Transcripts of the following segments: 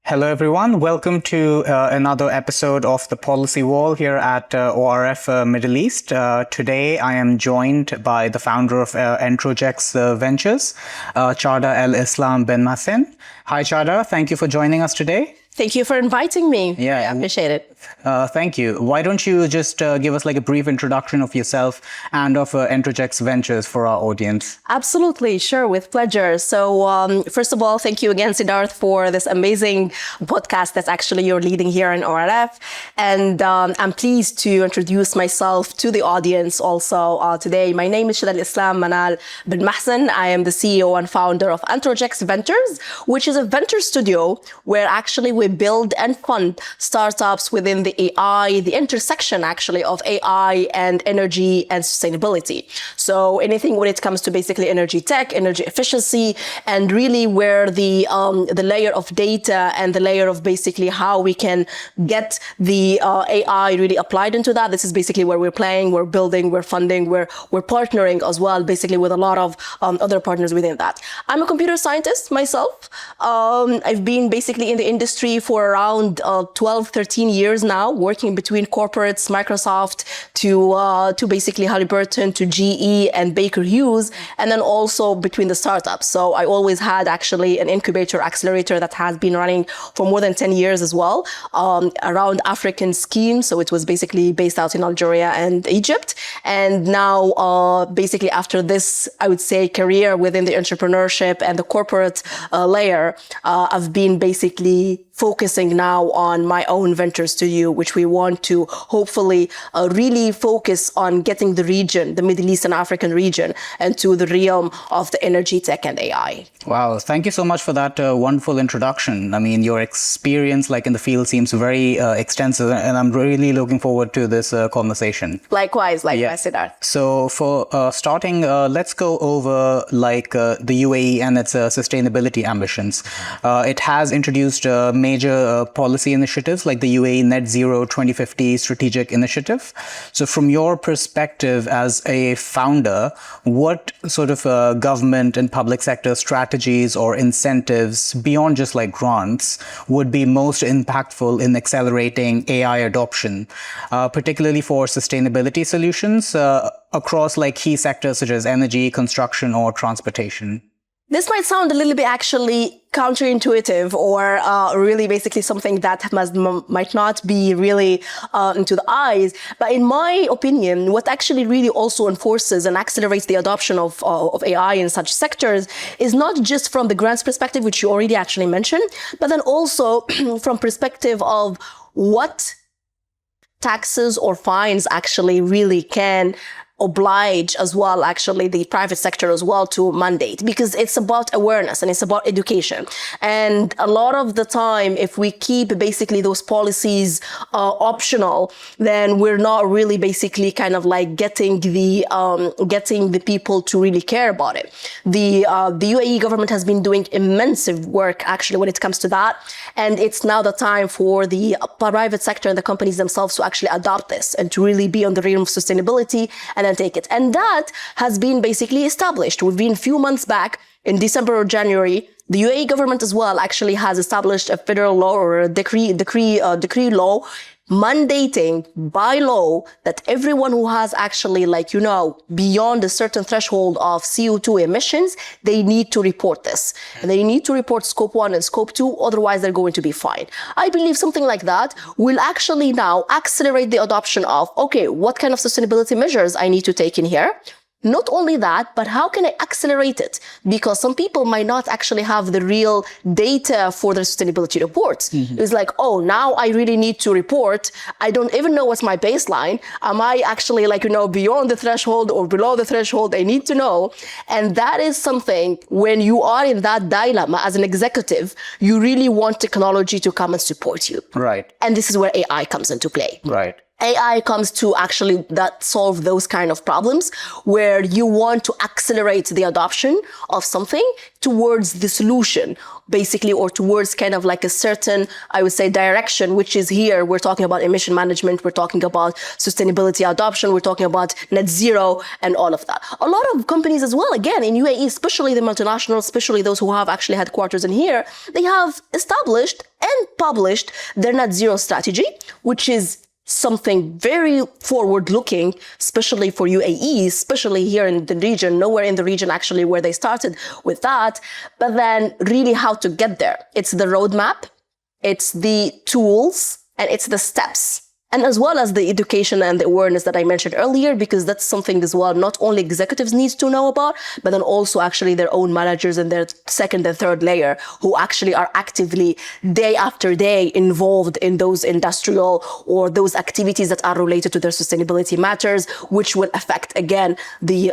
Hello, everyone. Welcome to another episode of The Policy Wall here at ORF Middle East. Today, I am joined by the founder of ENTROGX Ventures, Chada El Islam Benmahcene. Hi, Chada. Thank you for joining us today. Thank you for inviting me. Yeah, I appreciate it. Thank you. Why don't you just give us like a brief introduction of yourself and of ENTROGX Ventures for our audience? Absolutely, sure, with pleasure. So first of all, thank you again, Siddharth, for this amazing podcast that's actually you're leading here in ORF. And I'm pleased to introduce myself to the audience also today. My name is Chada El Islam Benmahcene. I am the CEO and founder of ENTROGX Ventures, which is a venture studio where actually we build and fund startups within the AI, the intersection actually of AI and energy and sustainability. So anything when it comes to basically energy tech, energy efficiency, and really where the layer of data and the layer of basically how we can get the AI really applied into that. This is basically where we're playing, we're building, we're funding, we're partnering as well, basically with a lot of other partners within that. I'm a computer scientist myself. I've been basically in the industry for around 12, 13 years now, working between corporates, Microsoft, to basically Halliburton, to GE and Baker Hughes, and then also between the startups. So I always had actually an incubator accelerator that has been running for more than 10 years as well, around African schemes. So it was basically based out in Algeria and Egypt. And now basically after this, I would say career within the entrepreneurship and the corporate layer, I've been basically focusing now on my own venture studio, which we want to hopefully really focus on getting the region, the Middle East and African region, into the realm of the energy, tech, and AI. Wow, thank you so much for that wonderful introduction. I mean, your experience like in the field seems very extensive, and I'm really looking forward to this conversation. Likewise, Siddharth. So for starting, let's go over like the UAE and its sustainability ambitions. It has introduced major policy initiatives like the UAE Net Zero 2050 Strategic Initiative. So from your perspective as a founder, what sort of government and public sector strategies or incentives beyond just like grants would be most impactful in accelerating AI adoption, particularly for sustainability solutions across like key sectors such as energy, construction, or transportation? This might sound a little bit actually counterintuitive or really basically something that might not be really into the eyes. But in my opinion, what actually really also enforces and accelerates the adoption of AI in such sectors is not just from the grants perspective, which you already actually mentioned, but then also from perspective of what taxes or fines actually really can oblige as well, actually the private sector as well to mandate, because it's about awareness and it's about education. And a lot of the time, if we keep basically those policies optional, then we're not really basically kind of like getting the people to really care about it. The UAE government has been doing immense work actually when it comes to that. And it's now the time for the private sector and the companies themselves to actually adopt this and to really be on the realm of sustainability and then take it. And that has been basically established. We've been a few months back in December or January. The UAE government as well actually has established a federal law or a decree law mandating by law that everyone who has actually beyond a certain threshold of CO2 emissions, they need to report this. And they need to report scope 1 and scope 2, otherwise they're going to be fined. I believe something like that will actually now accelerate the adoption of, okay, what kind of sustainability measures I need to take in here? Not only that, but how can I accelerate it? Because some people might not actually have the real data for their sustainability reports. Mm-hmm. It's like, oh, now I really need to report. I don't even know what's my baseline. Am I actually beyond the threshold or below the threshold? I need to know. And that is something when you are in that dilemma as an executive, you really want technology to come and support you. Right. And this is where AI comes into play. Right. AI comes to actually solve those kind of problems where you want to accelerate the adoption of something towards the solution basically, or towards kind of like a certain, I would say, direction, which is here. We're talking about emission management. We're talking about sustainability adoption. We're talking about net zero and all of that. A lot of companies as well, again, in UAE, especially the multinationals, especially those who have actually headquarters in here, they have established and published their net zero strategy, which is something very forward looking, especially for UAE, especially here in the region, nowhere in the region actually where they started with that. But then really how to get there. It's the roadmap, it's the tools, and it's the steps. And as well as the education and the awareness that I mentioned earlier, because that's something as well, not only executives need to know about, but then also actually their own managers and their second and third layer who actually are actively day after day involved in those industrial or those activities that are related to their sustainability matters, which will affect again the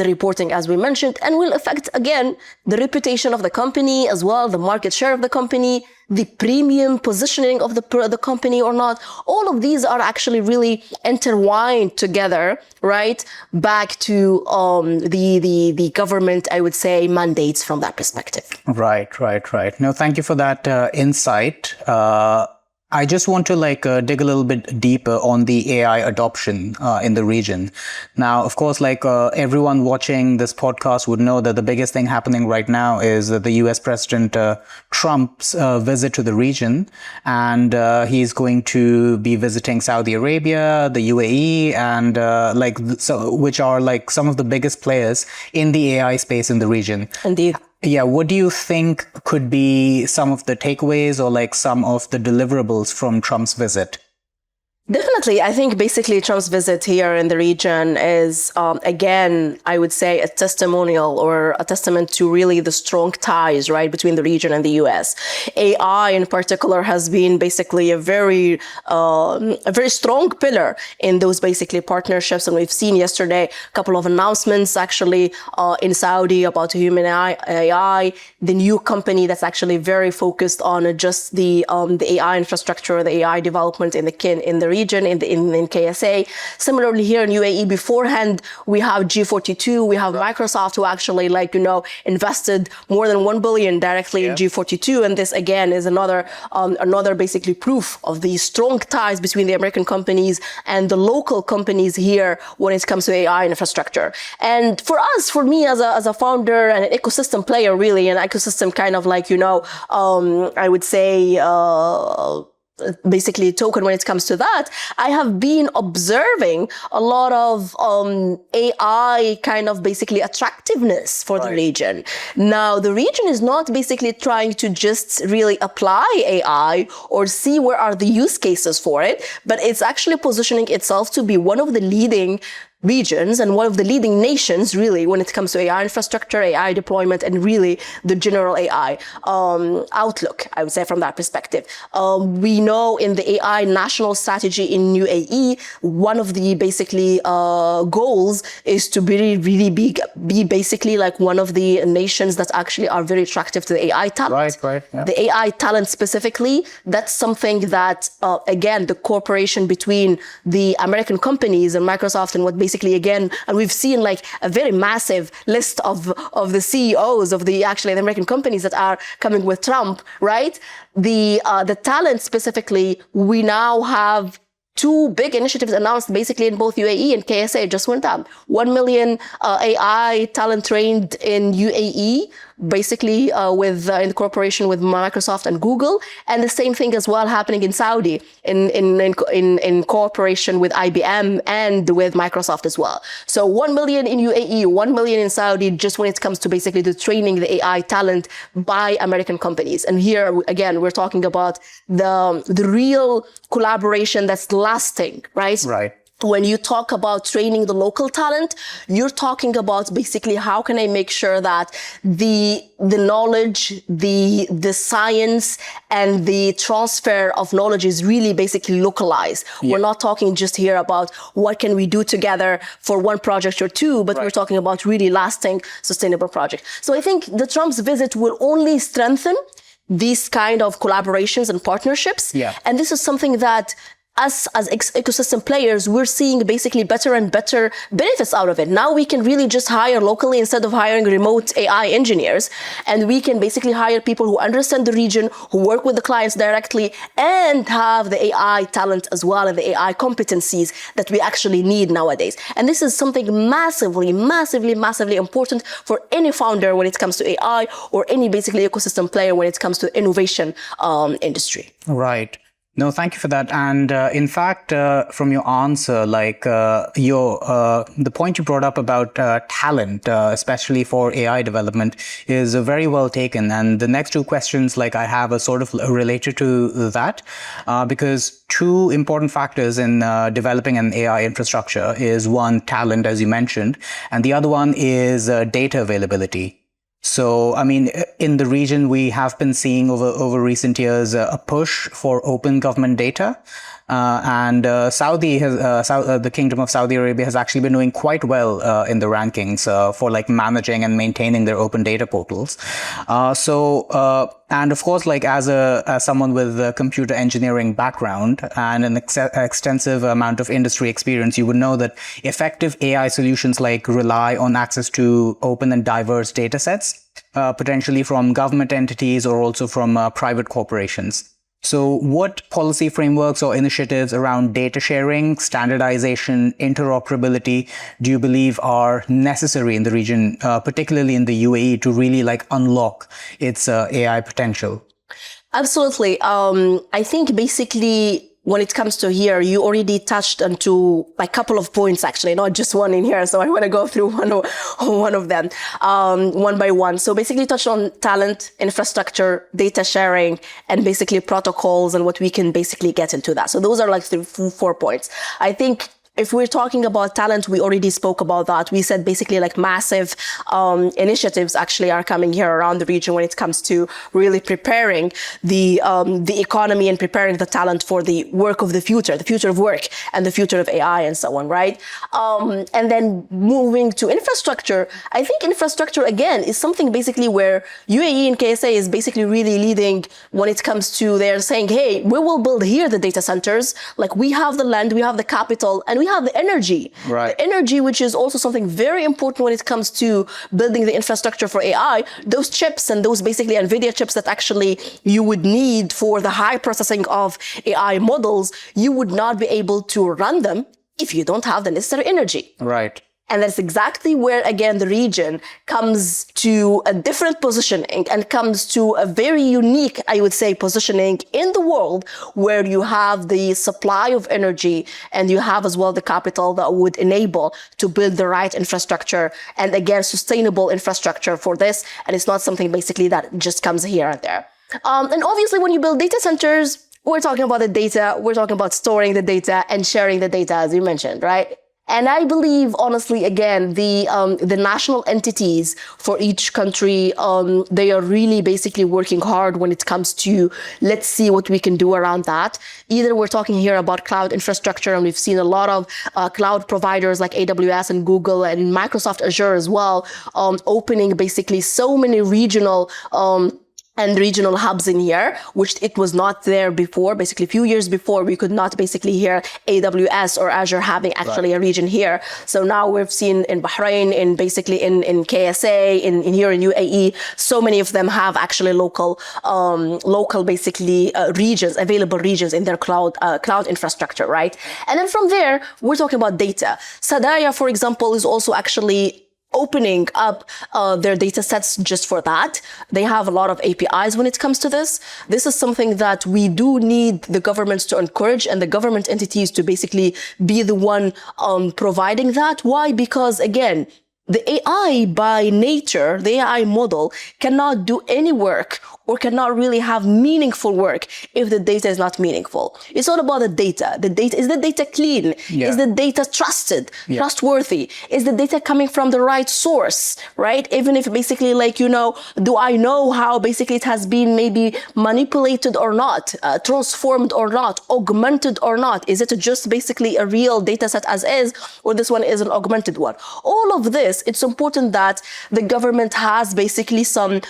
reporting as we mentioned, and will affect again the reputation of the company as well, the market share of the company, the premium positioning of the company or not. All of these are actually really intertwined together, right? Back to the government, I would say, mandates from that perspective. Right. No, thank you for that insight. I just want to dig a little bit deeper on the AI adoption in the region. Now, of course, everyone watching this podcast would know that the biggest thing happening right now is the US President Trump's visit to the region, and he's going to be visiting Saudi Arabia, the UAE, and which are some of the biggest players in the AI space in the region. Indeed. Yeah, what do you think could be some of the takeaways or some of the deliverables from Trump's visit? Definitely. I think basically Trump's visit here in the region is, again, I would say a testimonial or a testament to really the strong ties, right, between the region and the US. AI in particular has been basically a very strong pillar in those basically partnerships. And we've seen yesterday a couple of announcements actually in Saudi about human AI, the new company that's actually very focused on just the AI infrastructure, the AI development in the region, in KSA. Similarly, here in UAE, beforehand, we have G42, we have Microsoft who actually invested more than 1 billion directly in G42. And this again is another basically proof of the strong ties between the American companies and the local companies here when it comes to AI infrastructure. And for me as a founder and an ecosystem player, really, an ecosystem kind of I would say, basically token when it comes to that, I have been observing a lot of AI kind of basically attractiveness for the region. Now, the region is not basically trying to just really apply AI or see where are the use cases for it, but it's actually positioning itself to be one of the leading regions and one of the leading nations really when it comes to AI infrastructure, AI deployment, and really the general AI outlook, I would say, from that perspective. We know in the AI national strategy in UAE, one of the basically goals is to be basically one of the nations that actually are very attractive to the AI talent. Right. Yeah. The AI talent specifically, that's something that, again, the cooperation between the American companies and Microsoft and what basically again, and we've seen a very massive list of the CEOs of the American companies that are coming with Trump, right? The talent specifically, we now have 2 big initiatives announced basically in both UAE and KSA just went up. 1 million AI talent trained in UAE, basically in cooperation with Microsoft and Google, and the same thing as well happening in Saudi in cooperation with IBM and with Microsoft as well. So 1 million in UAE, 1 million in Saudi, just when it comes to basically the training the AI talent by American companies. And here again, we're talking about the real collaboration that's lasting, right? Right. When you talk about training the local talent, you're talking about basically how can I make sure that the knowledge, the science, and the transfer of knowledge is really basically localized. Yeah. We're not talking just here about what can we do together for one project or two, but we're talking about really lasting, sustainable project. So I think the Trump's visit will only strengthen these kind of collaborations and partnerships. Yeah. And this is something that us as ecosystem players, we're seeing basically better and better benefits out of it. Now we can really just hire locally instead of hiring remote AI engineers. And we can basically hire people who understand the region, who work with the clients directly, and have the AI talent as well, and the AI competencies that we actually need nowadays. And this is something massively, massively, massively important for any founder when it comes to AI, or any basically ecosystem player when it comes to innovation industry. Right. No, thank you for that. And in fact, from your answer, like the point you brought up about talent, especially for AI development, is very well taken. And the next two questions, like I have, are sort of related to that, because two important factors in developing an AI infrastructure is one, talent, as you mentioned, and the other one is data availability. So, I mean, in the region, we have been seeing over recent years a push for open government data. And the Kingdom of Saudi Arabia has actually been doing quite well in the rankings for like managing and maintaining their open data portals. And of course, like as someone with a computer engineering background and an extensive amount of industry experience, you would know that effective AI solutions like rely on access to open and diverse data sets, potentially from government entities or also from private corporations. So what policy frameworks or initiatives around data sharing, standardization, interoperability do you believe are necessary in the region, particularly in the UAE, to really like unlock its AI potential? Absolutely. I think basically when it comes to here, you already touched onto a couple of points, actually, not just one in here. So I want to go through one of them, one by one. So basically touched on talent, infrastructure, data sharing, and basically protocols and what we can basically get into that. So those are like the 4 points. I think if we're talking about talent, we already spoke about that. We said basically like massive initiatives actually are coming here around the region when it comes to really preparing the economy and preparing the talent for the work of the future of work and the future of AI and so on, right? And then moving to infrastructure, I think infrastructure again is something basically where UAE and KSA is basically really leading when it comes to they're saying, hey, we will build here the data centers. Like we have the land, we have the capital, and we have the energy. Right. The energy, which is also something very important when it comes to building the infrastructure for AI, those chips and those basically NVIDIA chips that actually you would need for the high processing of AI models, you would not be able to run them if you don't have the necessary energy. Right. And that's exactly where, again, the region comes to a different positioning and comes to a very unique, I would say, positioning in the world where you have the supply of energy and you have as well the capital that would enable to build the right infrastructure and, again, sustainable infrastructure for this. And it's not something basically that just comes here and there. And obviously, when you build data centers, we're talking about the data, we're talking about storing the data and sharing the data, as you mentioned, right? And I believe, honestly, again, the national entities for each country, they are really basically working hard when it comes to, let's see what we can do around that. Either we're talking here about cloud infrastructure, and we've seen a lot of cloud providers like AWS and Google and Microsoft Azure as well, opening basically so many regional and regional hubs in here, which it was not there before. Basically, a few years before, we could not basically hear AWS or Azure having actually a region here. So now we've seen in Bahrain, in basically in KSA, in here in UAE, so many of them have actually local basically regions, available regions in their cloud infrastructure, right? And then from there, we're talking about data. Sadaya, for example, is also actually opening up their data sets just for that. They have a lot of APIs when it comes to this. This is something that we do need the governments to encourage and the government entities to basically be the one providing that. Why? Because again, the AI by nature, the AI model cannot do any work or cannot really have meaningful work if the data is not meaningful. It's all about the data. Is the data clean? Yeah. Is the data trusted, trustworthy? Is the data coming from the right source, right? Even if basically like, do I know how basically it has been maybe manipulated or not, transformed or not, augmented or not? Is it just basically a real data set as is, or this one is an augmented one? All of this, it's important that the government has basically some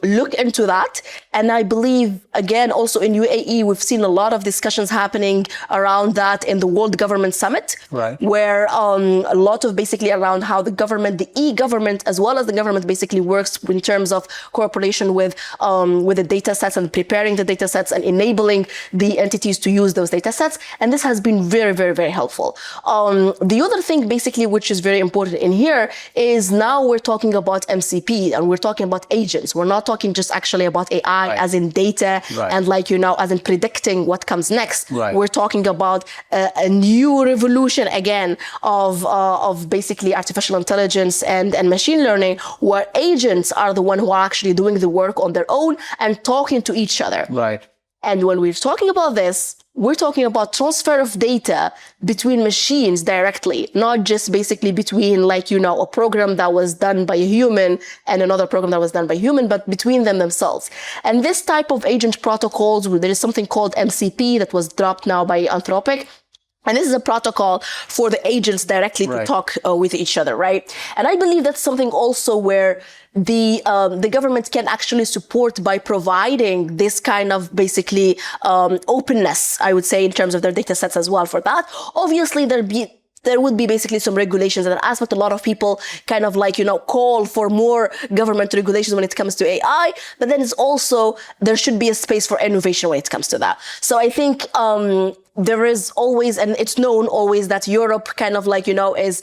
look into that that. And I believe, again, also in UAE, we've seen a lot of discussions happening around that in the World Government Summit, right, where a lot of basically around how the government, the e-government, as well as the government basically works in terms of cooperation with the data sets and preparing the data sets and enabling the entities to use those data sets. And this has been very, very, very helpful. The other thing basically, which is very important in here, is now we're talking about MCP and we're talking about agents. We're not talking just actually about AI right, as in data and like, as in predicting what comes next. Right. We're talking about a new revolution again of basically artificial intelligence and machine learning, where agents are the one who are actually doing the work on their own and talking to each other. Right. And when we're talking about this, we're talking about transfer of data between machines directly, not just basically between like, a program that was done by a human and another program that was done by a human, but between them themselves. And this type of agent protocols, there is something called MCP that was dropped now by Anthropic. And this is a protocol for the agents directly to talk with each other, right? And I believe that's something also where the government can actually support by providing this kind of basically openness, I would say, in terms of their data sets as well. For that, obviously, there would be basically some regulations and an aspect. A lot of people kind of like, call for more government regulations when it comes to AI, but then it's also, there should be a space for innovation when it comes to that. So I think, there is always, and it's known always that Europe kind of like, is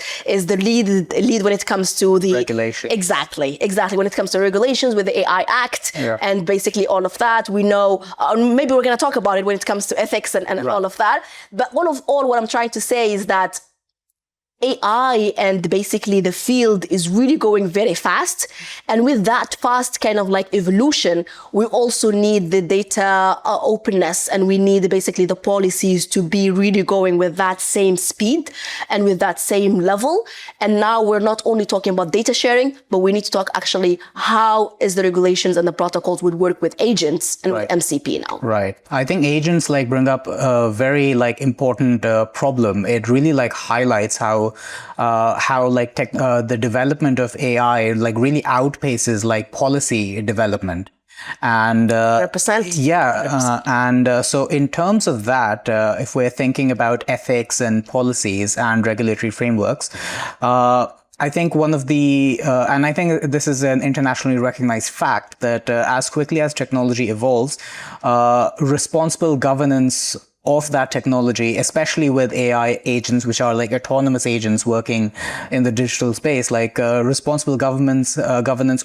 the lead when it comes to the regulation. Exactly. When it comes to regulations with the AI Act and basically all of that, we know, maybe we're going to talk about it when it comes to ethics and all of that. But what I'm trying to say is that AI and basically the field is really going very fast. And with that fast kind of like evolution, we also need the data openness, and we need basically the policies to be really going with that same speed and with that same level. And now we're not only talking about data sharing, but we need to talk actually how is the regulations and the protocols would work with agents and with MCP now. Right. I think agents bring up a very important problem. It really highlights how the development of AI really outpaces policy development. And 100%. Yeah, and so in terms of that, if we're thinking about ethics and policies and regulatory frameworks, I think one of the, and I think this is an internationally recognized fact, that as quickly as technology evolves, responsible governance of that technology, especially with AI agents, which are autonomous agents working in the digital space, responsible governance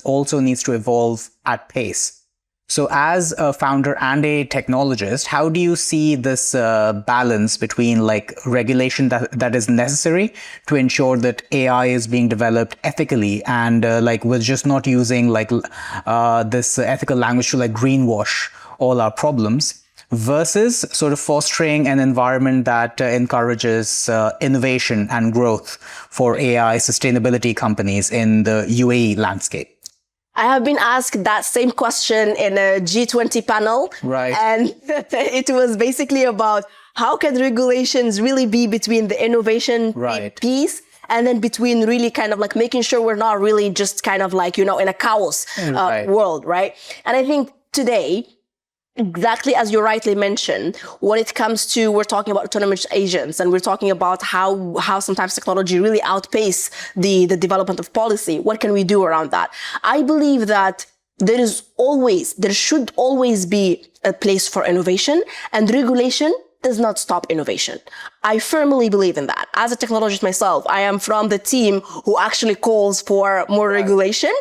also needs to evolve at pace. So as a founder and a technologist, how do you see this balance between regulation that is necessary to ensure that AI is being developed ethically and we're just not using this ethical language to greenwash all our problems, versus sort of fostering an environment that encourages innovation and growth for AI sustainability companies in the UAE landscape? I have been asked that same question in a G20 panel. Right. And it was basically about how can regulations really be between the innovation piece and then between really kind of making sure we're not really just kind of in a chaos world, right? And I think today, exactly as you rightly mentioned, when it comes to, we're talking about autonomous agents and we're talking about how sometimes technology really outpace the development of policy. What can we do around that? I believe that there should always be a place for innovation, and regulation does not stop innovation. I firmly believe in that. As a technologist myself, I am from the team who actually calls for more regulation,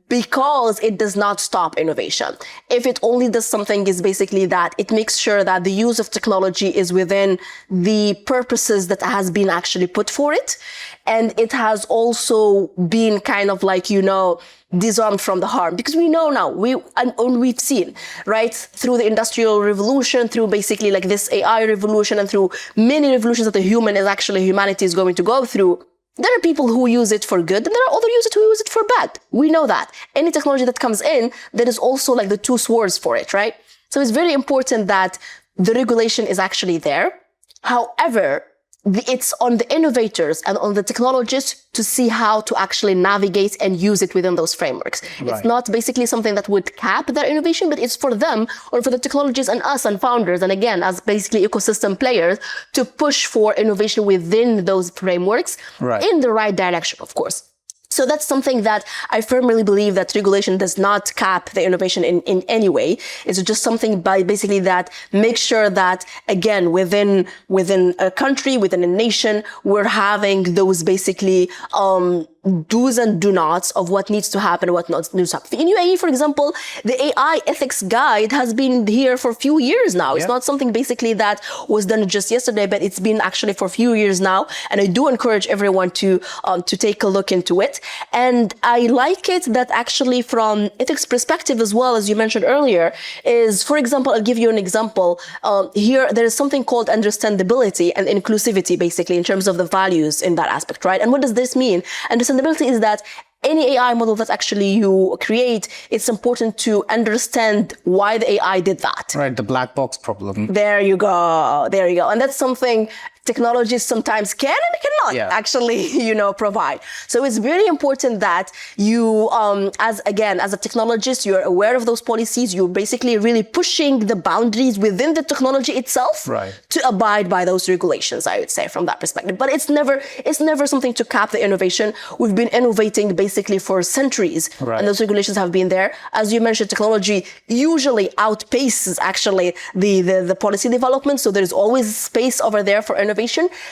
because it does not stop innovation. If it only does something, is basically that it makes sure that the use of technology is within the purposes that has been actually put for it. And it has also been kind of disarmed from the harm, because we know now, we've seen, right, through the industrial revolution, through basically this AI revolution, and through many revolutions that humanity is going to go through. There are people who use it for good, and there are other users who use it for bad. We know that. Any technology that comes in, there is also the two swords for it, right? So it's very important that the regulation is actually there. However, it's on the innovators and on the technologists to see how to actually navigate and use it within those frameworks. Right. It's not basically something that would cap their innovation, but it's for them or for the technologists and us and founders, and again, as basically ecosystem players, to push for innovation within those frameworks in the right direction, of course. So that's something that I firmly believe that regulation does not cap the innovation in any way. It's just something by basically that makes sure that, again, within a country, within a nation, we're having those basically, do's and do nots of what needs to happen and what not needs to happen. In UAE, for example, the AI ethics guide has been here for a few years now. It's not something basically that was done just yesterday, but it's been actually for a few years now. And I do encourage everyone to take a look into it. And I like it that actually from ethics perspective as well, as you mentioned earlier, is, for example, I'll give you an example. Here, there is something called understandability and inclusivity, basically, in terms of the values in that aspect, right? And what does this mean? Understandability is that any AI model that actually you create, it's important to understand why the AI did that. Right, the black box problem. There you go. There you go. And that's something technologists sometimes can and cannot actually, provide. So it's very important that you, as a technologist, you're aware of those policies. You're basically really pushing the boundaries within the technology itself to abide by those regulations, I would say, from that perspective. But it's never something to cap the innovation. We've been innovating basically for centuries, and those regulations have been there. As you mentioned, technology usually outpaces actually the policy development. So there's always space over there for innovation.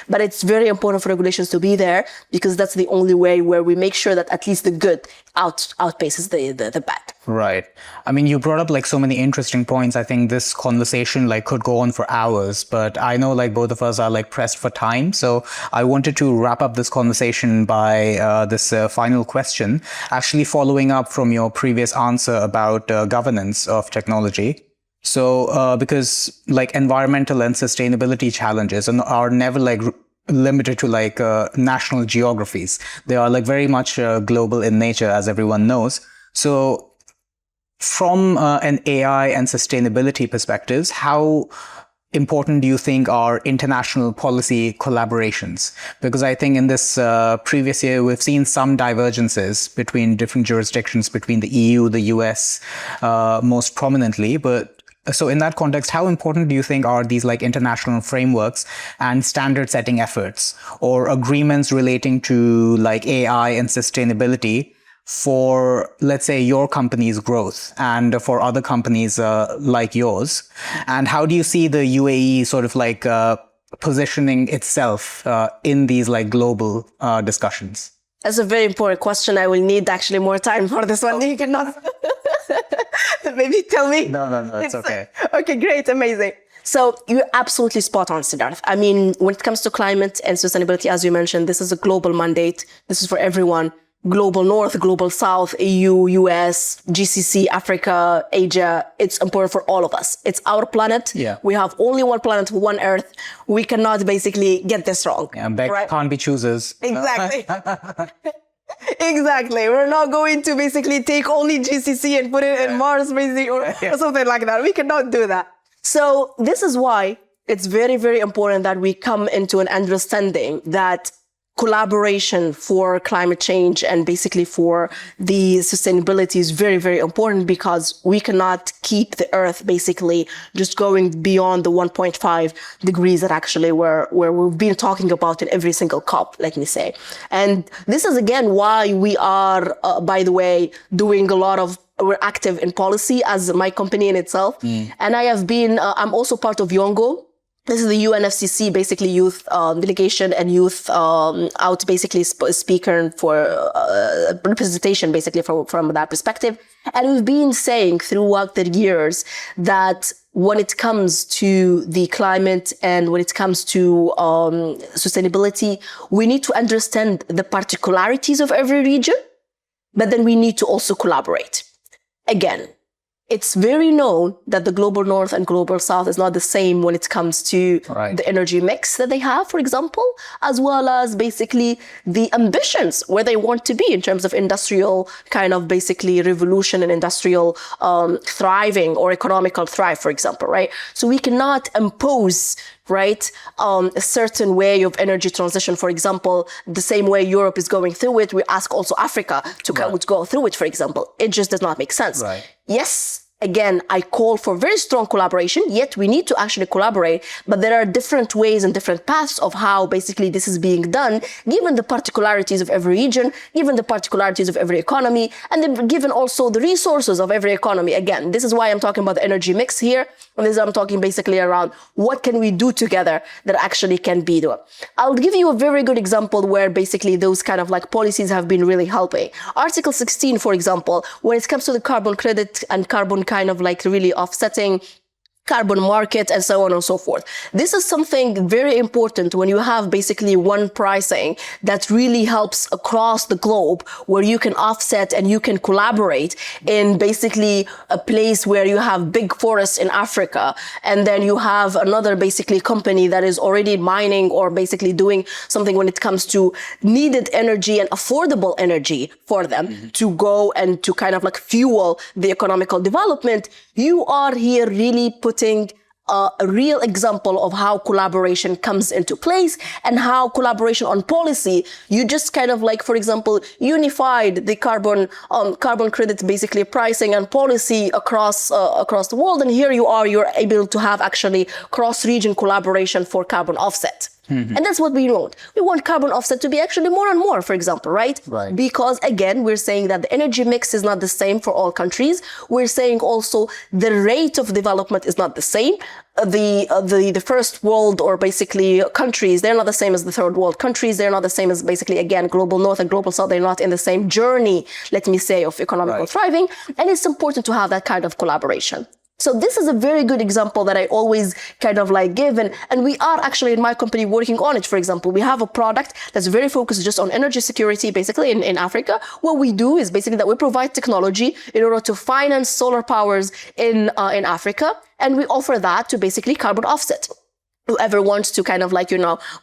But it's very important for regulations to be there, because that's the only way where we make sure that at least the good outpaces the bad. Right. I mean, you brought up like so many interesting points. I think this conversation like could go on for hours, but I know like both of us are like pressed for time. So I wanted to wrap up this conversation by this final question, actually following up from your previous answer about governance of technology. So, because like environmental and sustainability challenges are never like limited to like national geographies. They are like very much global in nature, as everyone knows. So from an AI and sustainability perspectives, how important do you think are international policy collaborations? Because I think in this previous year, we've seen some divergences between different jurisdictions, between the EU, the US, most prominently. But so in that context, how important do you think are these like international frameworks and standard setting efforts or agreements relating to like AI and sustainability for, let's say, your company's growth and for other companies like yours? And how do you see the UAE sort of like positioning itself in these like global discussions? That's a very important question. I will need actually more time for this one. You cannot maybe tell me. No, it's okay. Okay, great, amazing. So you're absolutely spot on, Siddharth. I mean, when it comes to climate and sustainability, as you mentioned, this is a global mandate. This is for everyone. Global North, Global South, EU, US, GCC, Africa, Asia. It's important for all of us. It's our planet. Yeah. We have only one planet, one Earth. We cannot basically get this wrong. Yeah, beggars can't be choosers. Exactly. Exactly. We're not going to basically take only GCC and put it in Mars, basically, or something like that. We cannot do that. So this is why it's very, very important that we come into an understanding that collaboration for climate change and basically for the sustainability is very, very important, because we cannot keep the Earth basically just going beyond the 1.5 degrees that actually where we've been talking about in every single COP, let me say. And this is again why we are, by the way, doing we're active in policy as my company in itself. And I have been, I'm also part of Yongo. This is the UNFCCC, basically youth delegation and youth out basically speaker for representation, basically from that perspective. And we've been saying throughout the years that when it comes to the climate and when it comes to sustainability, we need to understand the particularities of every region, but then we need to also collaborate. Again, it's very known that the global north and global south is not the same when it comes to the energy mix that they have, for example, as well as basically the ambitions where they want to be in terms of industrial kind of basically revolution and industrial thriving or economical thrive, for example, right? So we cannot impose right, a certain way of energy transition, for example, the same way Europe is going through it, we ask also Africa to go through it, for example. It just does not make sense. Right. Yes, again, I call for very strong collaboration, yet we need to actually collaborate, but there are different ways and different paths of how basically this is being done, given the particularities of every region, given the particularities of every economy, and then given also the resources of every economy. Again, this is why I'm talking about the energy mix here, and this is I'm talking basically around what can we do together that actually can be done. I'll give you a very good example where basically those kind of like policies have been really helping. Article 16, for example, when it comes to the carbon credit and carbon kind of like really offsetting carbon market and so on and so forth. This is something very important when you have basically one pricing that really helps across the globe, where you can offset and you can collaborate in basically a place where you have big forests in Africa, and then you have another basically company that is already mining or basically doing something when it comes to needed energy and affordable energy for them to go and to kind of like fuel the economical development. You are here really putting a real example of how collaboration comes into place and how collaboration on policy, you just kind of like, for example, unified the carbon credits, basically pricing and policy across the world. And here you're able to have actually cross-region collaboration for carbon offset. And that's what we want. We want carbon offset to be actually more and more, for example, right? Because again, we're saying that the energy mix is not the same for all countries. We're saying also the rate of development is not the same. The first world or basically countries, they're not the same as the third world countries. They're not the same as basically, again, global north and global south. They're not in the same journey, let me say, of economical thriving. And it's important to have that kind of collaboration. So this is a very good example that I always kind of like give. And we are actually in my company working on it. For example, we have a product that's very focused just on energy security, basically in Africa. What we do is basically that we provide technology in order to finance solar powers in Africa. And we offer that to basically carbon offset. Whoever wants to kind of like,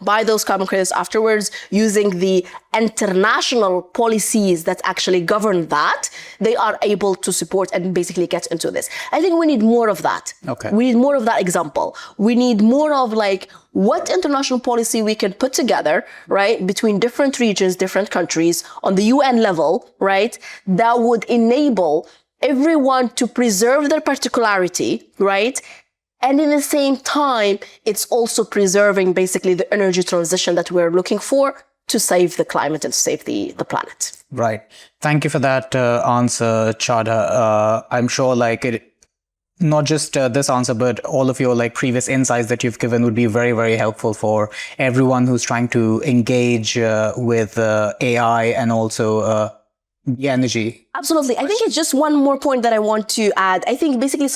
buy those carbon credits afterwards using the international policies that actually govern that, they are able to support and basically get into this. I think we need more of that. Okay. We need more of that example. We need more of like what international policy we can put together, right, between different regions, different countries on the UN level, right, that would enable everyone to preserve their particularity, right? And in the same time, it's also preserving basically the energy transition that we're looking for to save the climate and to save the planet. Right. Thank you for that answer, Chada. I'm sure like not just this answer, but all of your like previous insights that you've given would be very, very helpful for everyone who's trying to engage with AI and also the energy. Absolutely. I think it's just one more point that I want to add. I think basically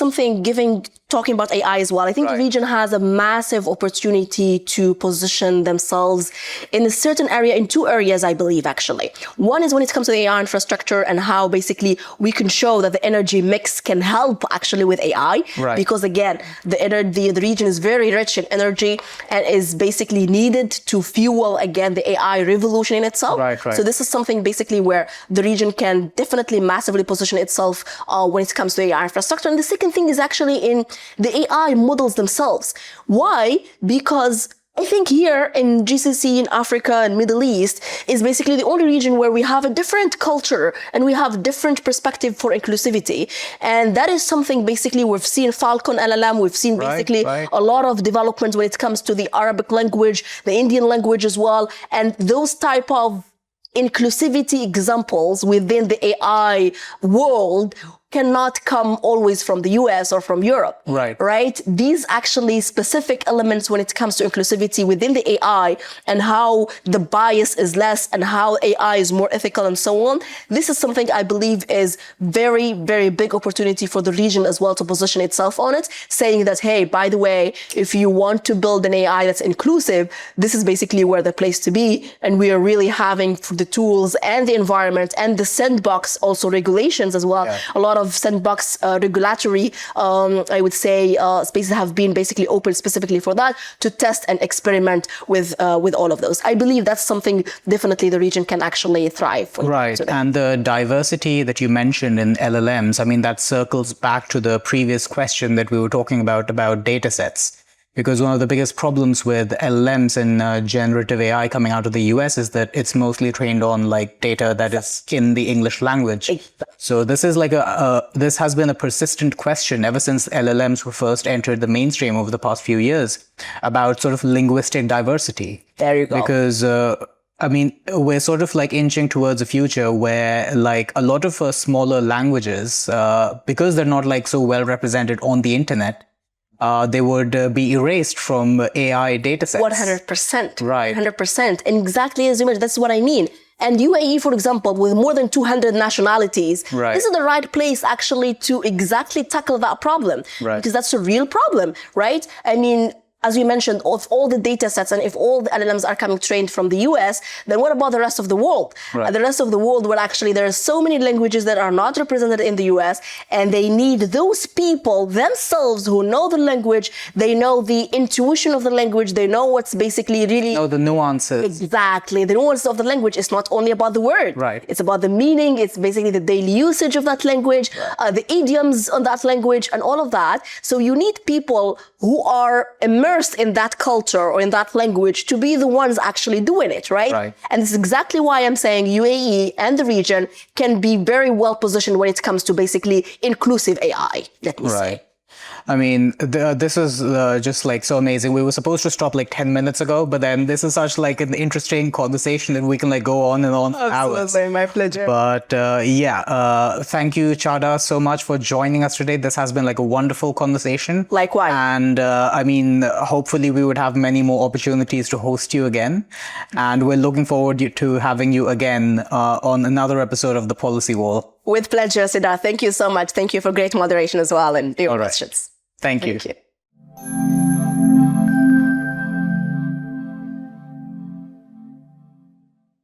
talking about AI as well, I think the region has a massive opportunity to position themselves in a certain area, in two areas, I believe, actually. One is when it comes to the AI infrastructure and how basically we can show that the energy mix can help actually with AI. Because again, the region is very rich in energy and is basically needed to fuel, again, the AI revolution in itself. So this is something basically where the region can definitely massively position itself when it comes to AI infrastructure. And the second thing is actually in the AI models themselves. Why? Because I think here in GCC, in Africa and Middle East is basically the only region where we have a different culture and we have different perspective for inclusivity. And that is something basically we've seen Falcon LLM, we've seen basically a lot of development when it comes to the Arabic language, the Indian language as well. And those type of inclusivity examples within the AI world cannot come always from the US or from Europe, right? These actually specific elements when it comes to inclusivity within the AI and how the bias is less and how AI is more ethical and so on. This is something I believe is very, very big opportunity for the region as well to position itself on it, saying that, hey, by the way, if you want to build an AI that's inclusive, this is basically where the place to be. And we are really having the tools and the environment and the sandbox also regulations as well. A lot of sandbox regulatory, I would say, spaces have been basically open specifically for that to test and experiment with all of those. I believe that's something definitely the region can actually thrive for. And the diversity that you mentioned in LLMs, I mean, that circles back to the previous question that we were talking about data sets. Because one of the biggest problems with LLMs and generative AI coming out of the US is that it's mostly trained on like data that is in the English language. So this is like this has been a persistent question ever since LLMs were first entered the mainstream over the past few years about sort of linguistic diversity. There you go. Because I mean, we're sort of like inching towards a future where like a lot of smaller languages, because they're not like so well represented on the internet, they would be erased from AI datasets. 100%. Right. 100%. And exactly as you mentioned, that's what I mean. And UAE, for example, with more than 200 nationalities, right. This is the right place actually to exactly tackle that problem. Right. Because that's a real problem, right? I mean, as you mentioned, of all the data sets, and if all the LLMs are coming trained from the US, then what about the rest of the world? Right. The rest of the world, well, actually, there are so many languages that are not represented in the US, and they need those people themselves who know the language, they know the intuition of the language, they know what's basically really... Know the nuances. Exactly. The nuance of the language is not only about the word. Right. It's about the meaning, it's basically the daily usage of that language, the idioms on that language, and all of that. So you need people who are immersed in that culture or in that language to be the ones actually doing it, right? Right. And this is exactly why I'm saying UAE and the region can be very well positioned when it comes to basically inclusive AI, let me say. I mean, this is just like so amazing. We were supposed to stop like 10 minutes ago, but then this is such like an interesting conversation that we can like go on and on for hours. Absolutely, my pleasure. But thank you, Chada, so much for joining us today. This has been like a wonderful conversation. Likewise. And I mean, hopefully we would have many more opportunities to host you again. And we're looking forward to having you again on another episode of The Policy Wall. With pleasure, Siddharth. Thank you so much. Thank you for great moderation as well and your questions. Thank you. Thank you.